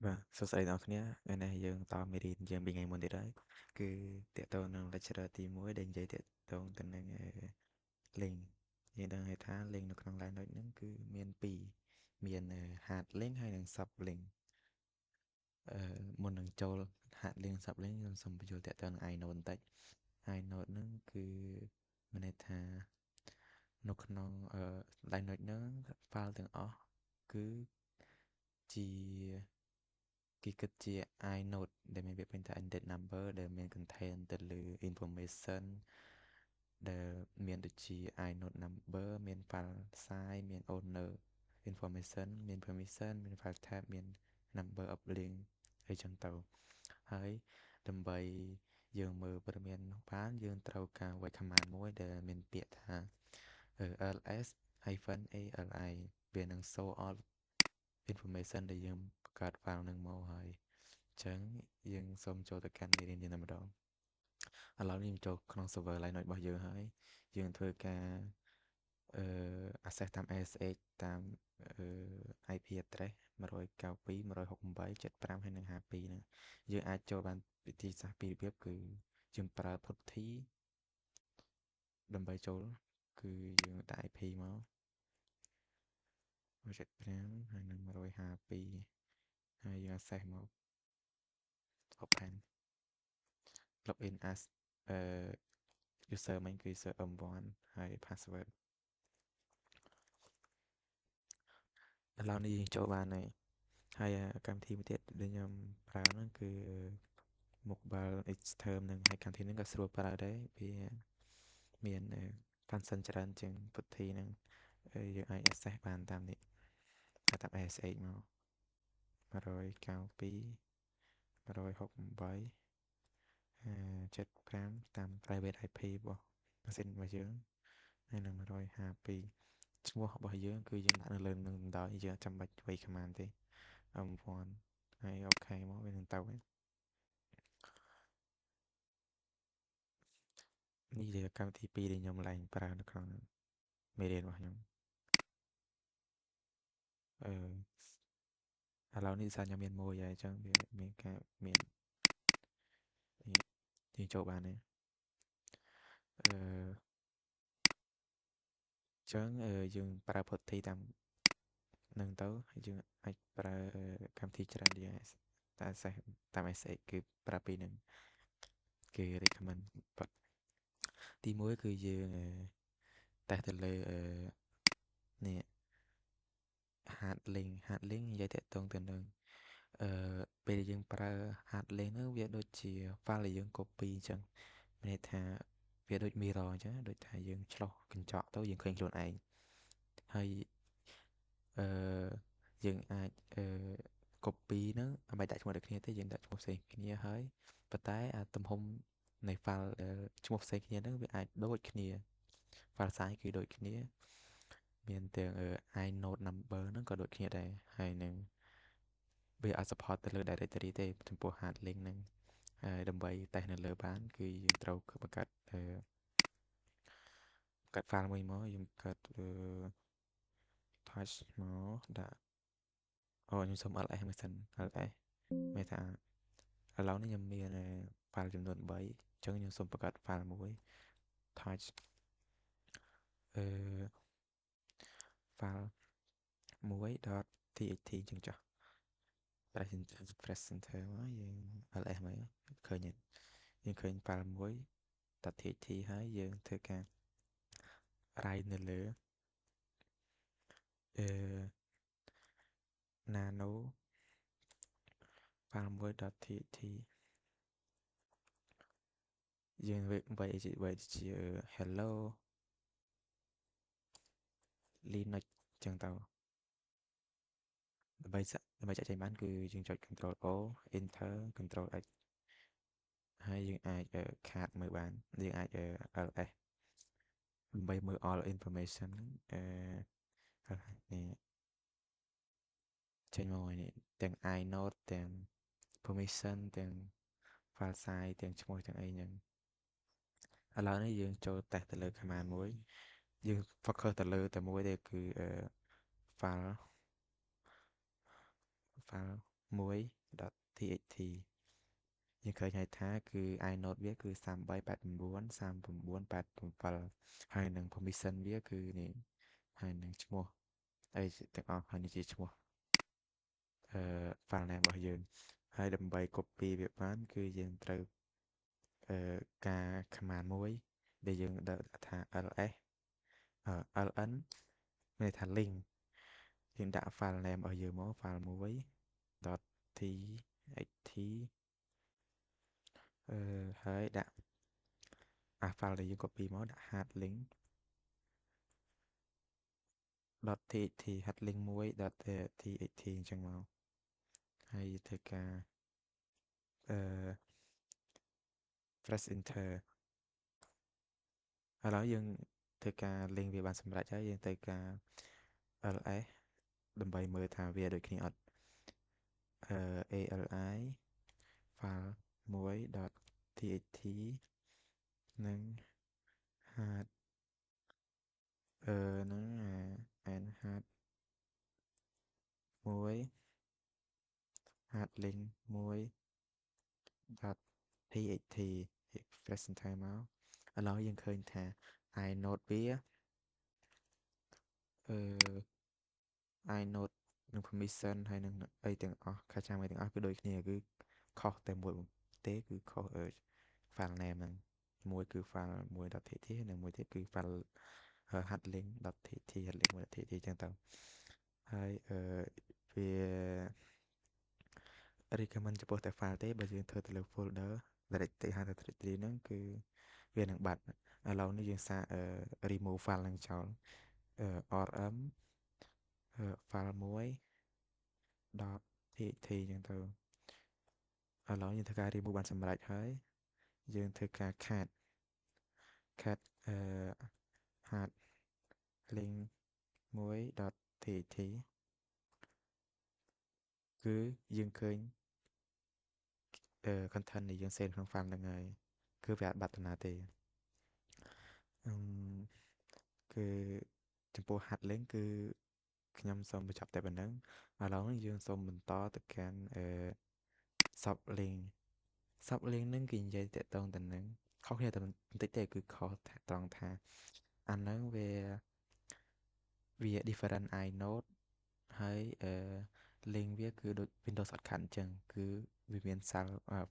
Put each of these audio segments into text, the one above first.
Vâng, số sợi đó kia, ngày nay dương to mê đi dương bị ngày muốn đấy, cứ tiệt tôi năng lecturer thì mỗi đến giấy tiệt tôi tình năng linh, nhưng đang hay thá linh nó còn lại nói những cứ miền pì, miền hạt linh hay là sập linh, một năng châu hạt linh sập linh nhưng xong bây giờ tiệt tôi ai nôn tạch, ai nôn nó cứ mình hay thà nó còn lại nói nó pha từng ó cứ chỉ cái cái chia inode để mình biếtเป็น index number ដែលមាន contain ទៅលើ information ដែលមានដូចជា inode number មាន file size មាន owner information មាន permission មាន file type មាន number of link អីចឹងទៅហើយដើម្បីយើងមើលព័ត៌មាននោះបានយើងត្រូវការវាយ command មួយដែលមានពាក្យថា ls-ali វានឹង show all information ដែលយើងបង្កើត file នឹងមកហើយចឹងយើងសូមចូលទៅកាន់មេរៀនយើងតែម្ដងឥឡូវនេះយើងចូលក្នុង server Linux របស់យើងហើយយើងធ្វើការaccess តាម SSH តាមIP address 192.168.75ហើយនិង52ហ្នឹងយើងអាចចូលបានវិធីសាស្ត្រពីររបៀបគឺយើងប្រើ putty ដើម្បីចូលគឺយើងដាក់ IP មក175ហើយនិង152ហើយយើង access មក open login as អឺ user មិញគឺ user m1 ហើយ password ឥឡូវនេះយើងចូលបានហើយកម្មវិធីមួយទៀតដែលខ្ញុំប្រើហ្នឹងគឺ Mobile Xterm ហ្នឹងហើយកម្មវិធីហ្នឹងក៏ស្រួលប្រើដែរវាមាន function ច្រើនជាង Putty ហ្នឹងយើងអាច access បានតាមនេះហើយតាម SSH មក192.168.75តាម private IP របស់ម៉ាស៊ីនរបស់យើងហើយនឹង152ឈ្មោះរបស់យើងគឺយើងដាក់នៅលើនឹងដោយយើងអត់ចាំបាច់វាយ command ទេ M1 ហើយអូខេមកវានឹងទៅវិញនេះជាកម្មវិធីពីរដែលខ្ញុំឡើងប្រើនៅក្នុងមេរៀនរបស់ខ្ញុំអឺឥឡូវនេះសារខ្ញុំមានមួយហើយអញ្ចឹងវាមានការមាននេះយើងចូលបានទេអឺអញ្ចឹងយើងប្រើ putty តាមនឹងទៅហើយយើងអាចប្រើកម្មវិធីច្រើនទៀតតែតាម SH គឺប្រើពីរនឹងគេ recommend បាត់ទីមួយគឺយើងតេស្តទៅលើនេះ hard link និយាយតាក់ទងទៅនឹងអឺពេលដែលយើងប្រើ hard link ហ្នឹងវាដូចជា file ដែលយើង copy អញ្ចឹងមានន័យថាវាដូច mirror អញ្ចឹងដូចថាយើងឆ្លុះកញ្ចក់ទៅយើងឃើញខ្លួនឯងហើយអឺយើងអាចcopy ហ្នឹងអ្មេចដាក់ឈ្មោះដូចគ្នាទេយើងដាក់ឈ្មោះផ្សេងគ្នាហើយប៉ុន្តែអាទំហំនៃ file ដែលឈ្មោះផ្សេងគ្នាហ្នឹងវាអាចដូចគ្នា file size គឺដូចគ្នាមានទាំង inode number ហ្នឹងក៏ដូចគ្នាដែរហើយនឹងវាអាច support ទៅលើ directory ទេចំពោះ hard link ហ្នឹងហើយដើម្បីតេស្តនៅលើបានគឺយើងត្រូវបង្កើតfile មួយមកយើងបង្កើតtouch មកដាក់អូខ្ញុំសុំ ls មួយសិន ls មានថាឥឡូវនេះខ្ញុំមានfile ចំនួន3អញ្ចឹងខ្ញុំសូមបង្កើត file មួយ touch អឺ file 1.txt អញ្ចឹងចុះ press enter មកយើង ls មកឃើញយើងឃើញ file 1.txt ហើយយើងធ្វើការ write នៅលើអឺ nano file 1.txt យើងវាយជា hello linux អញ្ចឹងទៅដើម្បីចាក់ចេញបានគឺយើងចុច control O enter control X ហើយយើងអាចខាតមើលបានយើងអាច ls ដើម្បីមើល all information នេះចេញមកហើយនេះទាំង inode ទាំង permission ទាំង file size ទាំងឈ្មោះទាំងអីហ្នឹងឥឡូវនេះយើងចូលតេស្តទៅលើ command មួយយើង focus ទៅលើតែមួយទេគឺfile 1.txt យើងឃើញហើយថាគឺ inode វាគឺ3389 3987ហើយនឹង permission វាគឺនេះហើយនឹងឈ្មោះអីទាំងអស់ហើយនេះជាឈ្មោះfile name របស់យើងហើយដើម្បី copy វាបានគឺយើងត្រូវការ command មួយដែលយើងដាក់ថា ls ln មានន័យថា link យើងដាក់ file name របស់យើងមក file មួយ .txt ហើយដាក់ file ដែលយើង copy មកដាក់ hard link .txt hard link មួយ .txt អញ្ចឹងមកហើយធ្វើការអឺ press enter ឥឡូវយើងធ្វើការ link វាបានសម្រេចហើយយើងត្រូវការ ls ដើម្បីមើលថាវាដូចគ្នាអត់ali file មួយ .txt និង hard នឹង and hard មួយ hard link មួយ .txt presenter មកឥឡូវយើងឃើញថា inode វាinode និង permission ហើយនឹងអីទាំងអស់ខាចាំអីទាំងអស់គឺដូចគ្នាគឺខុសតែមួយទេគឺខុសfile name ហ្នឹងមួយគឺ file មួយ .txt និងមួយទៀតគឺ file hardlink.txt hardlink មួយ .txt អញ្ចឹងទៅហើយវា recommend ចំពោះតែ file ទេបើយើងធ្វើទៅលើ folder directory ហៅថា directory ហ្នឹងគឺវានឹងបាត់ឥឡូវនេះយើងសាកremove file ហ្នឹងចោលrm file មួយ .txt អញ្ចឹងទៅឥឡូវយើងធ្វើការ remove បានសម្រេចហើយយើងធ្វើការ cat hard link មួយ .txt គឺយើងឃើញcontent ដែលយើង save ក្នុង file ហ្នឹងហើយគឺវាអត់បាត់តាណាទេគឺចំពោះ hard link គឺខ្ញុំសូមបញ្ចប់តែប៉ុណ្ណឹងឥឡូវនេះយើងសូមបន្តទៅកាន់sub link ហ្នឹងគេនិយាយតាក់ទងទៅនឹងខុសគ្នាតែបន្តិចទេគឺខុសត្រង់ថាអាហ្នឹងវា different inode ហើយlink វាគឺដូច Windows shortcut អញ្ចឹងគឺវាមាន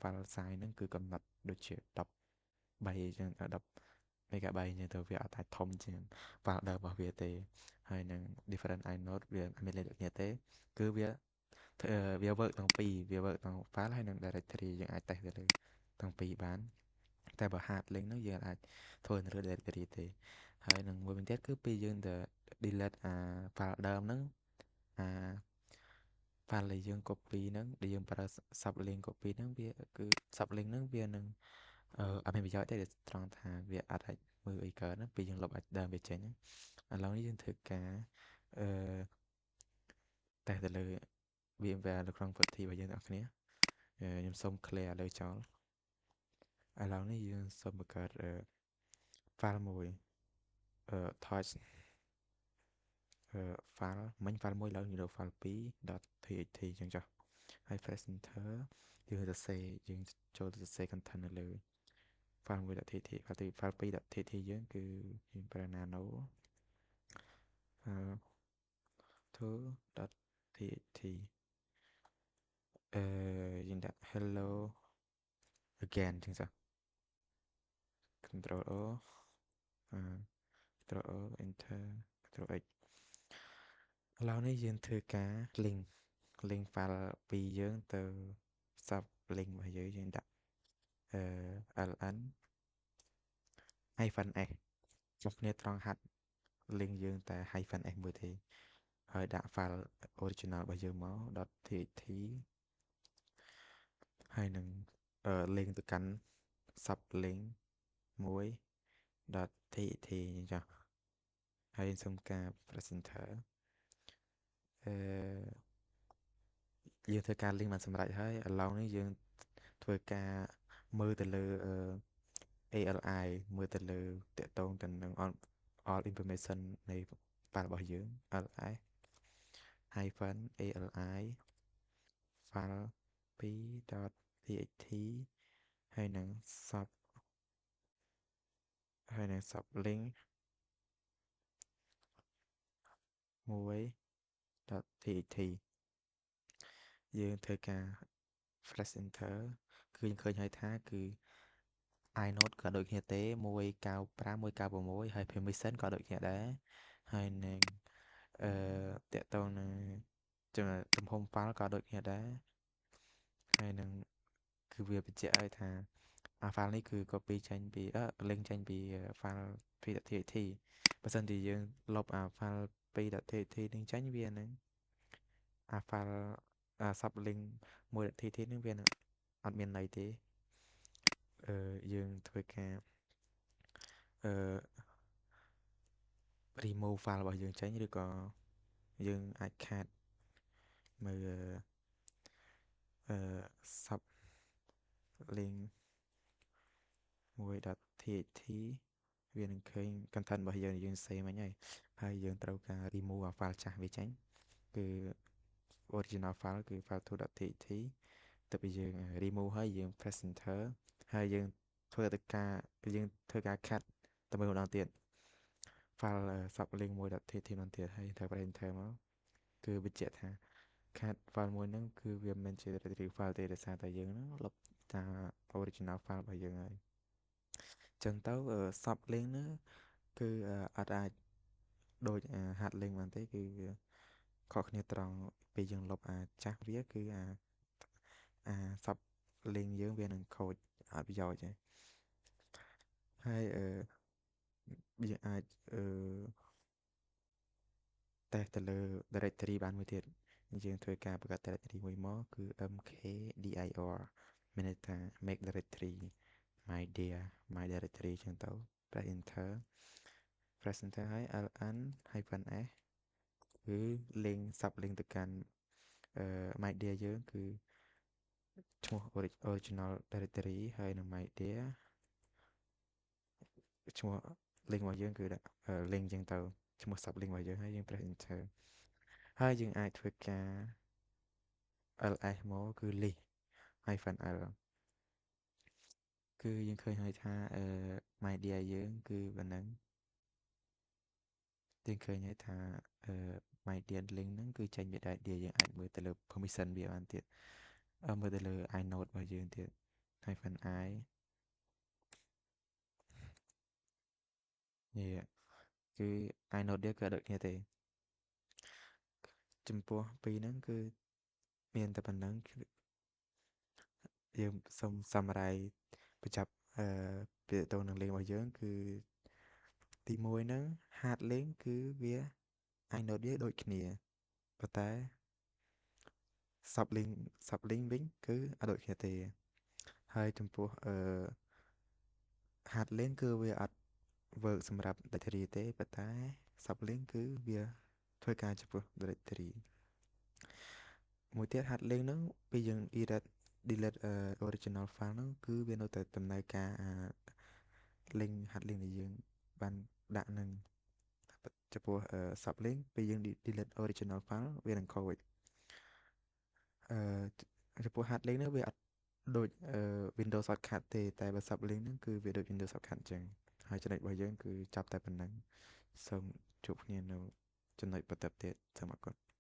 file size ហ្នឹងគឺកំណត់ដូចជា10 bay អញ្ចឹង10 megabyte អញ្ចឹងទៅវាអត់អាចធំជាង folder របស់វាទេហើយនឹង different inode វាអត់មានលេខដូចគ្នាទេគឺវាវា work ទាំងពីរវា work ទាំង file ហើយនិង directory យើងអាចតេស្តទៅលើទាំងពីរបានតែបើ hard link ហ្នឹងយើងអាចធ្វើនៅលើ directory ទេហើយនឹងមួយវិញទៀតគឺពេលយើងទៅ delete file ដើមហ្នឹងអា file ដែលយើង copy ហ្នឹងដែលយើងប្រើ sub link copy ហ្នឹងវាគឺ sub link ហ្នឹងវានឹងអត់មានប្រយោជន៍ទេត្រង់ថាវាអត់អាចមើលអីកើតណាពេលយើងលុបអាចដើមវាចេញឥឡូវនេះយើងធ្វើការអឺតេស្តទៅលើ VMware នៅក្នុង property របស់យើងទាំងអស់គ្នាខ្ញុំសូម clear លើចោលឥឡូវនេះយើងសូមបង្កើត file មួយtouch file មិញ file មួយឡើងយើងយក file 2.txt អញ្ចឹងចុះហើយ press enter យើងទៅសេយើងចូលទៅសេ content នៅលើ file 1.txt file 2.txt យើងគឺយើងប្រើ nano to.txt យើងដាក់ hello again អញ្ចឹងចុះ control O control O enter control X ឥឡូវនេះយើងធ្វើការ link file ពីយើងទៅ sub link របស់យើងដាក់ln -s ចុះគ្នាត្រង់ហាត់ link យើងតែ -s មួយទេហើយដាក់ file original របស់យើងមក .txt ហើយនឹងlink ទៅកាន់ sub link មួយ .txt អញ្ចឹងហើយសូមការ press enter យើងធ្វើការ link បានសម្រេចហើយឥឡូវនេះយើងធ្វើការមើលទៅលើALI មើលទៅលើតកតងទៅនឹង all information នៃ file របស់យើង ls -ali file 2.txt ហើយនឹង sub ហើយនឹង sub link 1.txt យើងធ្វើការ flash enter គឺយើងឃើញហើយថាគឺ inode ក៏ដូចគ្នាទេ195 196ហើយ permission ក៏ដូចគ្នាដែរហើយនឹងតកតងនឹងទំហំ file ក៏ដូចគ្នាដែរហើយនឹងគឺវាបញ្ជាក់ឲ្យថាfile នេះគឺ copy ចេញពី link ចេញពី file 2.txt បើសិនជាយើងលុបfile 2.txt នឹងចេញវានឹងfile sub link 1.txt នឹងវានឹងអត់មានន័យទេយើងធ្វើការremove file របស់យើងចេញឬក៏យើងអាចខាតមើលsub link 1.txt វានឹងឃើញ content របស់យើង save មិញហើយយើងត្រូវការ remove file ចាស់វាចេញគឺ original file គឺ file 2.txt ទៅពីយើង remove ហើយយើង press enter ហើយយើងធ្វើការ cut ទៅមើលម្ដងទៀត file sub link 1.txt ម្ដងទៀតហើយត្រូវ press enter មកគឺបញ្ជាក់ថា cut file មួយហ្នឹងគឺវាមិនមែនជា retrieve file ទេដោយសារតែយើងហ្នឹងលុបតា original file របស់យើងហើយចឹងទៅ sub link ហ្នឹងគឺអត់អាចដូច hard link បានទេគឺវាខុសគ្នាត្រង់ពេលយើងលុបចាស់វាគឺsub link យើងវានឹងខូចអត់ប្រយោជន៍ទេហើយយើងអាចតេស្តទៅលើ directory បានមួយទៀតយើងធ្វើការបង្កើត directory មួយមកគឺ mkdir មានន័យថា make directory my directory ចឹងទៅ press enter ហើយ ln-s គឺ link sub link ទៅកាន់my dir យើងគឺឈ្មោះ original directory ហើយនឹង my dir ឈ្មោះ link របស់យើងគឺដាក់ link ចឹងទៅឈ្មោះ sub link របស់យើងហើយយើង press enter ហើយយើងអាចធ្វើការ ls មកគឺ list-l គឺយើងឃើញហើយថា media យើងគឺប៉ុណ្ណឹងយើងឃើញហើយថា media link ហ្នឹងគឺចេញពី media យើងអាចមើលទៅលើ permission វាបានទៀតមើលទៅលើ inode របស់យើងទៀត -i នេះគឺ inode វាក៏ដូចគ្នាទេចំពោះពីរហ្នឹងគឺមានតែប៉ុណ្្នឹងយើងសូម summarize បញ្ចប់ពាក្យតងនឹង link របស់យើងគឺទី1ហ្នឹង hard link គឺវា inode វាដូចគ្នាប៉ុន្តែ sub link វិញគឺអត់ដូចគ្នាទេហើយចំពោះhard link គឺវាអត់ work សម្រាប់ directory ទេប៉ុន្តែ sub link គឺវាធ្វើការចំពោះ directory មួយទៀត hard link ហ្នឹងពេលយើង delete original file ហ្នឹងគឺវានៅតែដំណើរការlink hard link ដែលយើងបានដាក់នឹងចំពោះ sub link ពេលយើង delete original file វានឹងខូចចំពោះ hard link ហ្នឹងវាអត់ដូច Windows shortcut ទេតែបើ sub link ហ្នឹងគឺវាដូច Windows shortcut អញ្ចឹងហើយចំណុចរបស់យើងគឺចាប់តែប៉ុណ្ណឹងសូមជួបគ្នានៅចំណុចបន្តទៀតសូមអរគុណ